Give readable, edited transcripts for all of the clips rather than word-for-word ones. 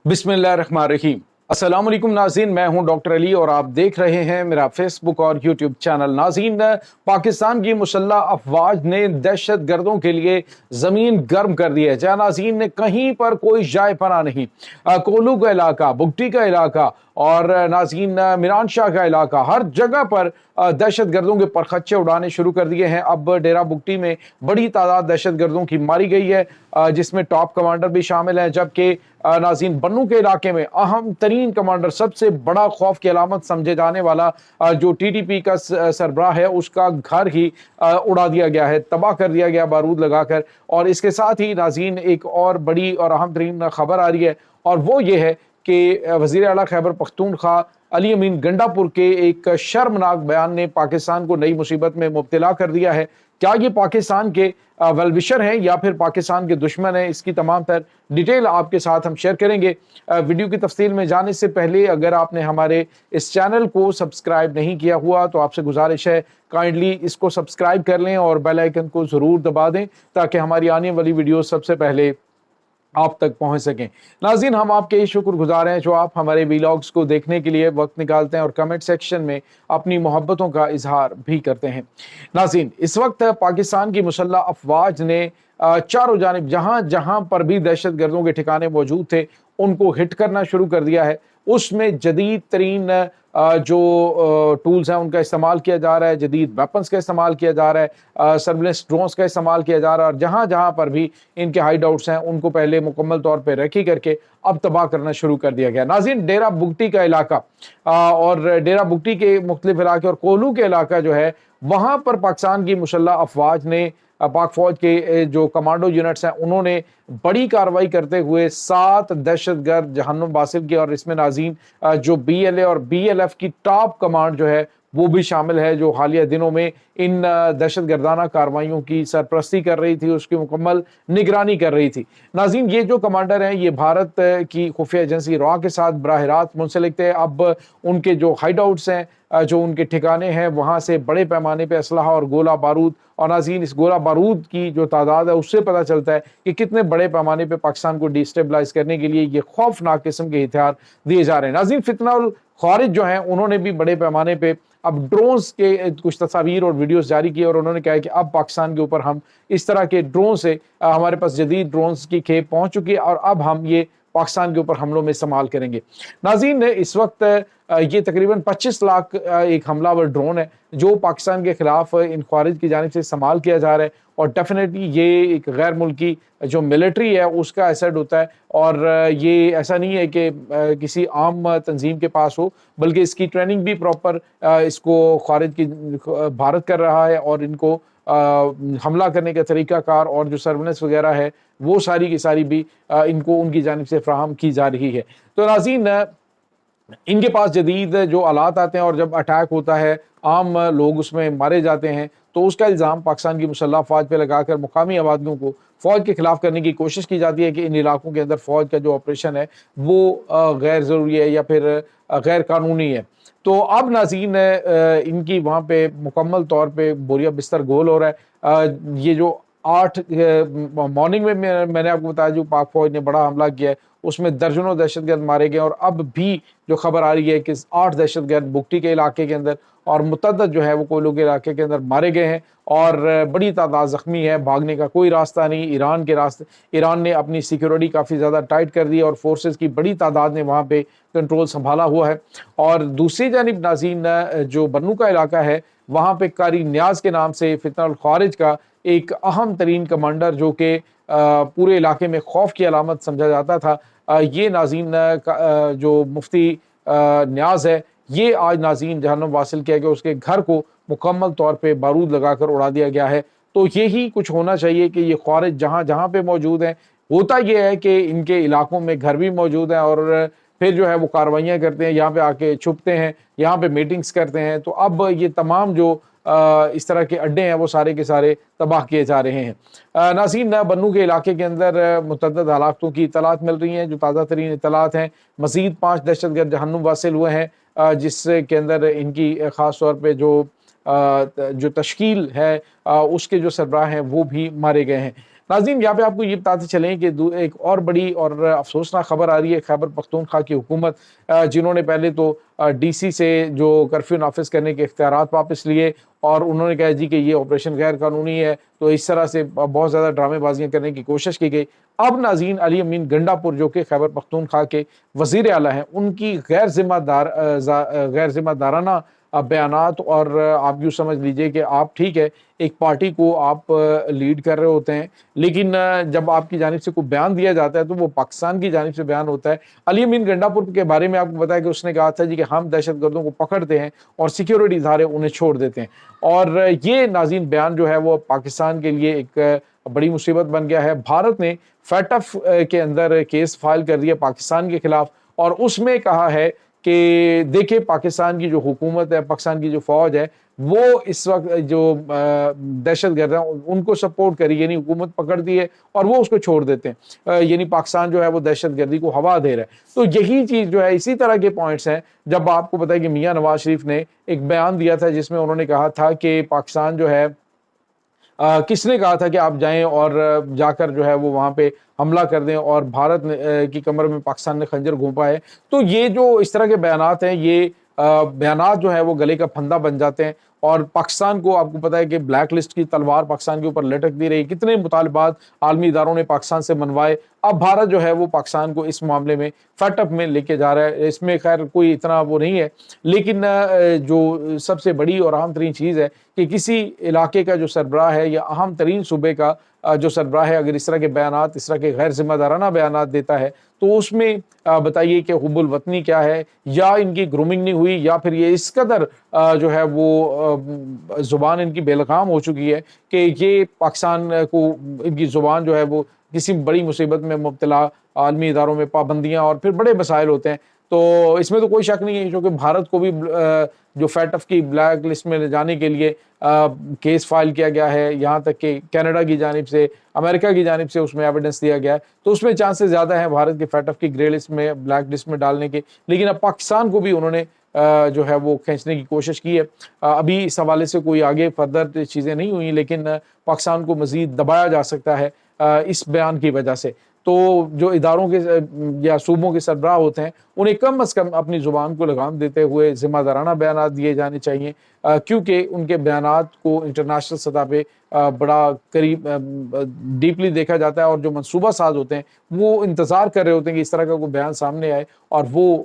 बिस्मिल्लाहिर्रहमानिर्रहीम। अस्सलाम वालेकुम नाज़रीन, मैं हूं डॉक्टर अली और आप देख रहे हैं मेरा फेसबुक और यूट्यूब चैनल। नाज़रीन, पाकिस्तान की मुसल्लह अफवाज ने दहशत गर्दों के लिए ज़मीन गर्म कर दी है। जहाँ नाज़रीन ने कहीं पर कोई जाय पना नहीं, कोलू का इलाका, बुगटी का इलाका और नाज़रीन मिरान शाह का इलाका, हर जगह पर दहशत गर्दों के परखच्चे उड़ाने शुरू कर दिए हैं। अब डेरा बुगटी में बड़ी तादाद दहशत गर्दों की मारी गई है, जिसमें टॉप कमांडर भी शामिल हैं, जबकि नाज़रीन बन्नू के इलाके में अहम तरीन कमांडर, सबसे बड़ा खौफ की अलामत समझे जाने वाला जो टीटीपी का सरबराह है, उसका घर ही उड़ा दिया गया है, तबाह कर दिया गया बारूद लगाकर। और इसके साथ ही नाज़रीन एक और बड़ी और अहम तरीन खबर आ रही है, और वो ये है कि वज़ीर आला खैबर पख्तूनख्वा अली अमीन गंडापुर के एक शर्मनाक बयान ने पाकिस्तान को नई मुसीबत में मुब्तला कर दिया है। क्या ये पाकिस्तान के वेलविशर हैं या फिर पाकिस्तान के दुश्मन हैं? इसकी तमाम तर डिटेल आपके साथ हम शेयर करेंगे। वीडियो की तफसील में जाने से पहले अगर आपने हमारे इस चैनल को सब्सक्राइब नहीं किया हुआ तो आपसे गुजारिश है, काइंडली इसको सब्सक्राइब कर लें और बेल आइकन को ज़रूर दबा दें ताकि हमारी आने वाली वीडियो सबसे पहले आप तक पहुंच सकें। नाज़रीन, हम आपके शुक्रगुजार हैं जो आप हमारे वीलॉग्स को देखने के लिए वक्त निकालते हैं और कमेंट सेक्शन में अपनी मोहब्बतों का इजहार भी करते हैं। नाज़रीन, इस वक्त पाकिस्तान की मुसल्लह अफवाज ने चारों जानिब जहां जहां पर भी दहशत गर्दों के ठिकाने मौजूद थे उनको हिट करना शुरू कर दिया है। उसमें जदीद तरीन जो टूल्स हैं उनका इस्तेमाल किया जा रहा है, जदीद वेपन्स का इस्तेमाल किया जा रहा है, सर्विलेंस ड्रोन्स का इस्तेमाल किया जा रहा है, और जहाँ जहाँ पर भी इनके हाइड आउट्स हैं उनको पहले मुकम्मल तौर पर रेकी करके अब तबाह करना शुरू कर दिया गया। नाज़रीन, डेरा बुगटी का इलाका और डेरा बुगटी के मुख्तलिफ इलाके और कोलू के इलाका जो है, वहाँ पर पाकिस्तान की मुसल्लह अफवाज ने, पाक फौज के जो कमांडो यूनिट्स हैं, उन्होंने बड़ी कार्रवाई करते हुए 7 दहशतगर्द जहन्नुम बासिल की, और इसमें नाज़रीन जो BLA और BLF की टॉप कमांड जो है वो भी शामिल है, जो हालिया दिनों में इन दहशतगर्दाना कार्रवाइयों की सरपरस्ती कर रही थी, उसकी मुकम्मल निगरानी कर रही थी। नाज़रीन, ये जो कमांडर हैं ये भारत की खुफिया एजेंसी रॉ के साथ बराह रास्त मुंसलिक थे। अब उनके जो हाइड आउट्स हैं, जो उनके ठिकाने हैं, वहाँ से बड़े पैमाने पे असलहा और गोला बारूद, और नाज़रीन इस गोला बारूद की जो तादाद है उससे पता चलता है कि कितने बड़े पैमाने पे पाकिस्तान को डिस्टेबलाइज करने के लिए ये खौफनाक किस्म के हथियार दिए जा रहे हैं। नाज़रीन, फितनाउल खारिज जो हैं उन्होंने भी बड़े पैमाने पे अब ड्रोन्स के कुछ तस्वीर और वीडियोस जारी किए, और उन्होंने कहा है कि अब पाकिस्तान के ऊपर हम इस तरह के ड्रोन से, हमारे पास जदीद ड्रोन्स की खेप पहुंच चुकी है और अब हम ये पाकिस्तान के ऊपर हमलों में इस्तेमाल करेंगे। नाज़रीन, इस वक्त ये तकरीबन 25 लाख एक हमलावर ड्रोन है जो पाकिस्तान के खिलाफ इन ख्वारिज की जानिब से इस्तेमाल किया जा रहा है, और डेफिनेटली ये एक गैर मुल्की जो मिलिट्री है उसका एसेट होता है, और ये ऐसा नहीं है कि किसी आम तंजीम के पास हो, बल्कि इसकी ट्रेनिंग भी प्रॉपर इसको ख्वारिज की भारत कर रहा है, और इनको हमला करने का तरीक़ाकार और जो सर्विलेंस वगैरह है वो सारी की सारी भी इनको उनकी जानिब से फ्राहम की जा रही है। तो नाज़रीन, इनके पास जदीद जो आलात आते हैं और जब अटैक होता है, आम लोग उसमें मारे जाते हैं, तो उसका इल्ज़ाम पाकिस्तान की मुसल्लह अफवाज पे लगाकर मुकामी आबादियों को फ़ौज के खिलाफ करने की कोशिश की जाती है कि इन इलाकों के अंदर फ़ौज का जो ऑपरेशन है वो गैर ज़रूरी है या फिर गैर कानूनी है। तो अब नाज़रीन इनकी वहाँ पे मुकम्मल तौर पे बोरिया बिस्तर गोल हो रहा है। ये जो 8 मॉर्निंग में मैंने आपको बताया जो पाक फौज ने बड़ा हमला किया है उसमें दर्जनों दहशतगर्द मारे गए, और अब भी जो खबर आ रही है कि 8 दहशतगर्द बुगटी के इलाके के अंदर और मुतअद्दिद जो है वो कोयलों के इलाके के अंदर मारे गए हैं, और बड़ी तादाद ज़ख्मी है। भागने का कोई रास्ता नहीं। ईरान ने अपनी सिक्योरिटी काफ़ी ज़्यादा टाइट कर दी और फोर्सेस की बड़ी तादाद ने वहाँ पे कंट्रोल संभाला हुआ है। और दूसरी जानिब नाज़रीन, जो बन्नू का इलाका है वहाँ पे कारी न्याज के नाम से फितनाउल खारिज का एक अहम तरीन कमांडर जो कि पूरे इलाके में खौफ की अलामत समझा जाता था, ये नाज़रीन जो मुफ्ती न्याज है, ये आज नाज़रीन जहन्नुम वासिल किया गया, उसके घर को मुकम्मल तौर पे बारूद लगाकर उड़ा दिया गया है। तो यही कुछ होना चाहिए कि ये ख्वारिज जहाँ जहाँ पे मौजूद हैं, होता ये है कि इनके इलाकों में घर भी मौजूद हैं और फिर जो है वो कार्रवाइयाँ करते हैं, यहाँ पे आके छुपते हैं, यहाँ पे मीटिंग्स करते हैं। तो अब ये तमाम जो इस तरह के अड्डे हैं वो सारे के सारे तबाह किए जा रहे हैं। नाज़रीन, बन्नू के इलाके के अंदर मुतअद्दिद हलाकतों की इतलात मिल रही हैं। जो ताज़ा तरीन इतलात हैं, मज़ीद 5 दहशतगर्द जहन्नुम वासिल हुए हैं, जिसके अंदर इनकी ख़ास तौर पे जो तश्कील है उसके जो सरबराह हैं वो भी मारे गए हैं। नाज़रीन, यहाँ पे आपको ये बताते चलें कि एक और बड़ी और अफसोसनाक खबर आ रही है। खैबर पख्तूनख्वा की हुकूमत, जिन्होंने पहले तो डीसी से जो कर्फ्यू नाफिज करने के इख्तियारात वापस लिए और उन्होंने कहा जी कि ये ऑपरेशन गैर कानूनी है, तो इस तरह से बहुत ज़्यादा ड्रामेबाजियाँ करने की कोशिश की गई। अब नाज़रीन, अली अमीन गंडापुर जो कि खैबर पख्तूनख्वा के वज़ीर आला हैं, उनकी गैर ज़िम्मेदाराना बयानात, और आप यूँ समझ लीजिए कि आप ठीक है, एक पार्टी को आप लीड कर रहे होते हैं, लेकिन जब आपकी जानिब से कोई बयान दिया जाता है तो वो पाकिस्तान की जानिब से बयान होता है। अली अमीन गंडापुर के बारे में आपको पता है कि उसने कहा था जी कि हम दहशतगर्दों को पकड़ते हैं और सिक्योरिटी इदारे उन्हें छोड़ देते हैं, और ये नाज़रीन बयान जो है वो पाकिस्तान के लिए एक बड़ी मुसीबत बन गया है। भारत ने फैटफ के अंदर केस फाइल कर दिया पाकिस्तान के खिलाफ, और उसमें कहा है कि देखिए, पाकिस्तान की जो हुकूमत है, पाकिस्तान की जो फौज है, वो इस वक्त जो दहशतगर्द हैं उनको सपोर्ट करी, यानी हुकूमत पकड़ती है और वो उसको छोड़ देते हैं, यानी पाकिस्तान जो है वो दहशतगर्दी को हवा दे रहा है। तो यही चीज़ जो है, इसी तरह के पॉइंट्स हैं। जब आपको पता है कि मियां नवाज शरीफ ने एक बयान दिया था जिसमें उन्होंने कहा था कि पाकिस्तान जो है, किसने कहा था कि आप जाएं और जाकर जो है वो वहाँ पे हमला कर दें, और भारत की कमर में पाकिस्तान ने खंजर घोंपा है। तो ये जो इस तरह के बयानात हैं, ये बयानात जो है वो गले का फंदा बन जाते हैं, और पाकिस्तान को आपको पता है कि ब्लैक लिस्ट की तलवार पाकिस्तान के ऊपर लटकती रही। कितने मुतालबात आलमी इदारों ने पाकिस्तान से मनवाए। अब भारत जो है वो पाकिस्तान को इस मामले में फैटअप में लेके जा रहा है। इसमें खैर कोई इतना वो नहीं है, लेकिन जो सबसे बड़ी और अहम तरीन चीज़ है कि किसी इलाके का जो सरबराह है या अहम तरीन सूबे का जो सरबराह है, अगर इस तरह के बयानात, इस तरह के गैर जिम्मेदाराना बयानात देता है, तो उसमें बताइए कि हुब्बुल वतनी क्या है, या इनकी ग्रूमिंग नहीं हुई, या फिर ये इस कदर जो है वो ज़ुबान इनकी बेलगाम हो चुकी है कि ये पाकिस्तान को, इनकी ज़ुबान जो है वो किसी बड़ी मुसीबत में मुब्तला, आलमी इदारों में पाबंदियाँ और फिर बड़े मसाइल होते हैं। तो इसमें तो कोई शक नहीं है, क्योंकि भारत को भी जो फैटफ की ब्लैक लिस्ट में ले जाने के लिए केस फाइल किया गया है, यहाँ तक कि कनाडा की जानिब से, अमेरिका की जानिब से उसमें एविडेंस दिया गया है, तो उसमें चांसेस ज़्यादा हैं भारत के फैटफ की ग्रे लिस्ट में, ब्लैक लिस्ट में डालने के। लेकिन अब पाकिस्तान को भी उन्होंने जो है वो खींचने की कोशिश की है। अभी इस हवाले से कोई आगे फर्दर चीज़ें नहीं हुई, लेकिन पाकिस्तान को मज़ीद दबाया जा सकता है इस बयान की वजह से। तो जो इदारों के या सूबों के सरबराह होते हैं, उन्हें कम अज़ कम अपनी ज़ुबान को लगाम देते हुए ज़िम्मेदाराना बयानात दिए जाने चाहिए, क्योंकि उनके बयानात को इंटरनेशनल सतह पे बड़ा करीब डीपली देखा जाता है, और जो मनसूबा साज होते हैं वो इंतज़ार कर रहे होते हैं कि इस तरह का कोई बयान सामने आए और वो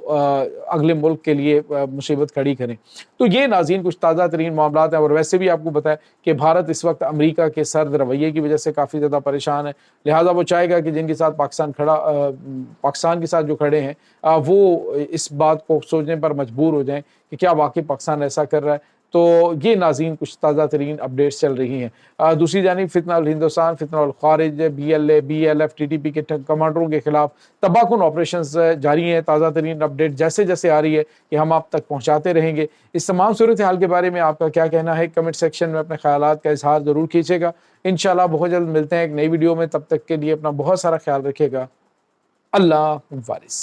अगले मुल्क के लिए मुसीबत खड़ी करें। तो ये नाज़रीन कुछ ताज़ा तरीन मामला हैं, और वैसे भी आपको पता है कि भारत इस वक्त अमरीका के सर्द रवैये की वजह से काफ़ी ज़्यादा परेशान है। लिहाजा वो चाहेगा कि जिनके साथ पाकिस्तान के साथ जो खड़े हैं, वो इस बात को सोचने पर मजबूर हो जाएं कि क्या वाकई पाकिस्तान ऐसा कर रहा है। तो ये नाज़रीन कुछ ताज़ा तरीन अपडेट्स चल रही हैं। दूसरी जानिब फितना अल हिंदुस्तान, फितना अल खारिज, BLA, BLF, TTP के कमांडरों के खिलाफ तबाहकुन ऑपरेशंस जारी हैं। ताज़ा तरीन अपडेट जैसे जैसे आ रही है कि हम आप तक पहुँचाते रहेंगे। इस तमाम सूरत हाल के बारे में आपका क्या कहना है, कमेंट सेक्शन में अपने ख्यालात का इजहार ज़रूर कीजिएगा। इंशाल्लाह बहुत जल्द मिलते हैं एक नई वीडियो में, तब तक के लिए अपना बहुत सारा ख्याल रखिएगा। अल्लाह वारिस।